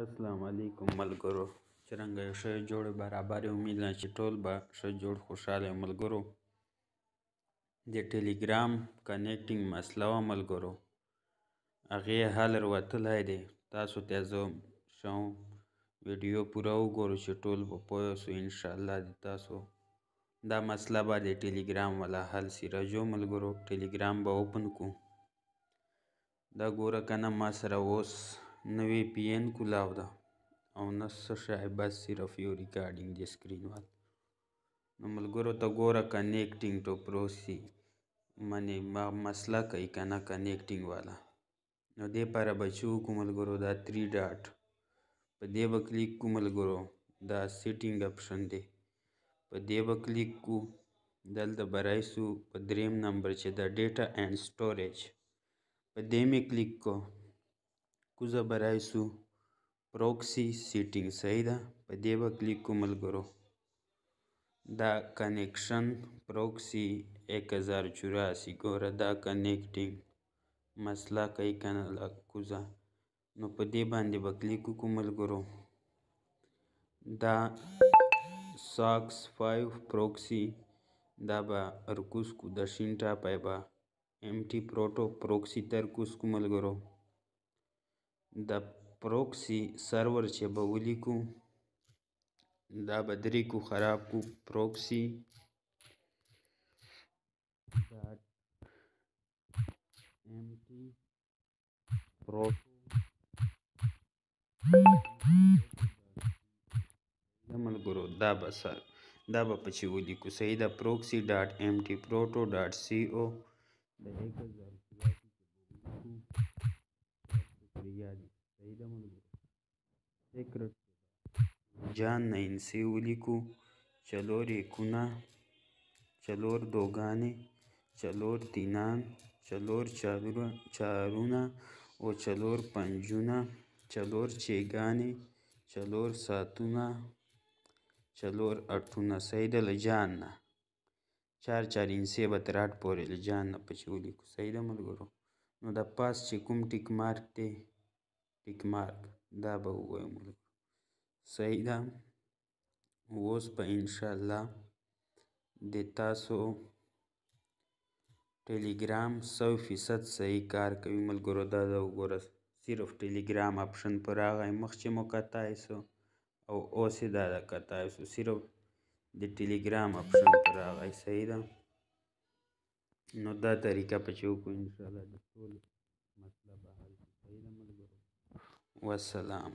السلام علیکم ملګرو، څرنګه یو ښه جوړ برابر امید لرم چې ټول به ښه جوړ خوشحاله یو. ملګرو د ټیلیګرام کنیکټینګ مسله وه ملګرو، هغې حل راوتلی دی. تاسو ته زه ښیم ویډیو پوره وګورو چې ټول به پوه سو. انشاءالله د تاسو دا مسله به د ټیلیګرام والا حل سي. راځو ملګرو ټیلیګرام به اوپن کړو. دا ګوره که نه ما سره اوس نه وی پی این کولاو ده او نه څه شی، بس صرف یو ریکارډینګ دی سکرین والا. نو ملګرو ته ګوره کنیکټینګ ټو پروسی منې مسله کوي که نه کنیکټینګ والا. نو دې پاره به چې وکړو ملګرو، دا 3 ډاټ په دې به کلیک کړو ملګرو. دا سیټینګ اپشن دی، په دې به کلیک کړو. دلته به راشو په 3 نمبر چې دا ډیټا اینډ سټوریج، په دې مې کلیک کو. کوزه به راشو پروکسی سیټینګ، صحیح ده، په دې به کلیک کو ملګرو. دا کنیکشن پروکسی 1084 ګوره دا کنیکټینګ مسله کوي که نه کوزه. نو په دې باندې به کلیک وکړو ملګرو. دا ساکس 5 پروکسی دا به رکوز کو، د شین ټاپی به ام ټي پروټو پروکسی ته رکوز کو ملګرو. د پروکسی سرور چې به ولیکو دا به درې کو خراب کو، پروکسی ډاټ ام ټي پروټو ملګرو. دا به پچې ولیکو، صحیح ده. پروکسی ډاټ ام ټي پروټو ډاټ سی او د 1084 صحیح ده ملګرو. سیکرټ جان نه انسی ولیکو، 4 1 4 2 4 3 4 4 او 4 5 4 6 4 7 4 8 صحیح ده. له جان نه 4 انسی به تر 8 پورې له جان نه پچې ولیکو، صحیح ده ملګرو. نو د پاس چې کوم ټیک مارک دی، ټیک مارک دا به ووایو ملګرو، صحیح ده. اوس به انشاءالله د تاسو ټیلیګرام 100% صحیح کار کوي ملګرو. دا وګوره صرف ټیلیګرام اپشن پر راغی، مخکې مو کتای سو او اوس یې دا کتای سو، صرف د ټیلیګرام اپشن پر راغی، صحیح ده. نو دا طریقه په چې وکړو انشاءالله د ټول مسله به حل شي، صحیح ده ملګرو. والسلام.